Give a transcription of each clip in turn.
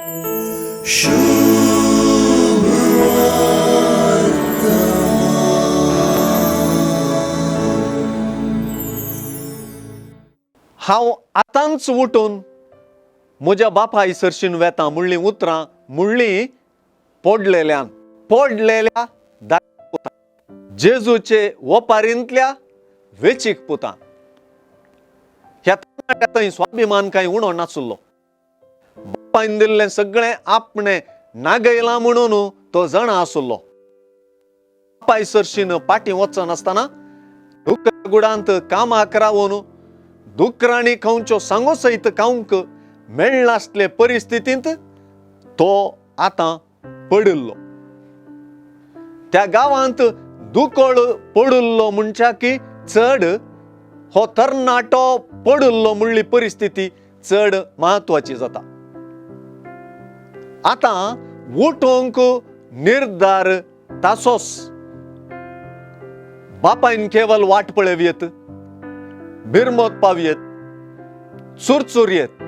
हांव आतांच उठून म्हज्या बापा इसरशीन वेतां म्हणलीं उतरां म्हणलीं पडलेल्या दाराक पुतां जेजूचे ओपारींतल्या वेचीक पुतां. ह्या तरणाट्या थंय स्वाभिमान कांय उणो नासलो. बापायन दिल्लें सगळें आपणें नागयलां म्हणून तो जाणा आसलो. बापा इसरशीन पाटी वचनासतना दुकरागुडांत कामाक रावून दुकरांनी खंयच्यो सांगो सयत खावंक मेळनासले परिस्थितींत तो आतां पडिल्लो. त्या गांवांत दुकोळ पडिल्लो म्हणच्याकी चड हो तरणाटो पडिल्लो म्हणली परिस्थिती चड म्हत्वाची जाता. आतां उठोवंक निर्धार तासोच. बापायन केवल वाट पळयवियत, भिरमोत पावयेत, चुरचुरयेत,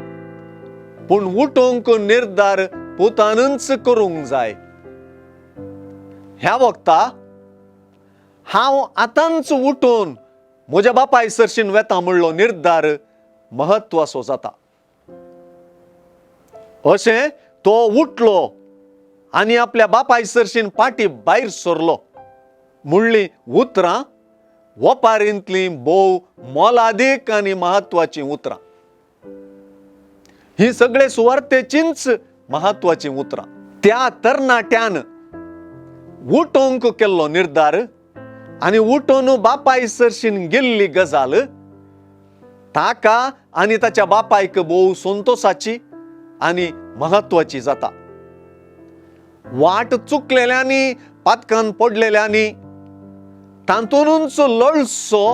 पूण उठोवंक निर्धार पुतानच करूंक जाय. ह्या वक्ता हांव आतांच उठून म्हज्या बापा इसरशीन वेतां म्हणलो निर्धार म्हत्वाचो जाता. अशें तो उठलो आनी आपल्या बापा इसरशीन पाटी भायर सरलो. म्हणलीं उतरां ओपारींतलीं भोव मोलादीक आनी म्हत्वाचीं उतरां. ही सगळे सुवार्थेचींच म्हत्वाचीं उतरां. त्या तरणाट्यान उठोवंक केल्लो निर्धार आनी उठोवन बापा इसरशीन गेल्ली गजाल ताका आनी ताच्या बापायक भोव संतोशाची आनी म्हत्वाची जाता. वाट चुकलेल्यांनी पातकान पडलेल्यांनी तांतूनच लढचो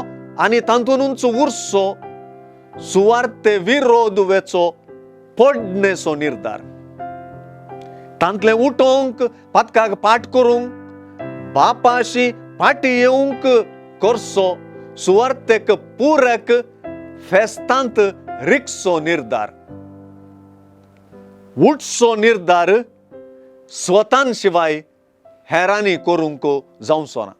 आनी तांतूनच उरचो सुवार्थे विरोध वेचो पडणेचो निर्धार. तांतले उठोवंक पातकाक पाट करूंक बापाशी फाटी येवंक करचो सुवार्थेक पुरक फेस्तांत रिकचो निर्धार. उठचो निर्धार स्वतान शिवाय हेरांनी करूंक जावचो ना.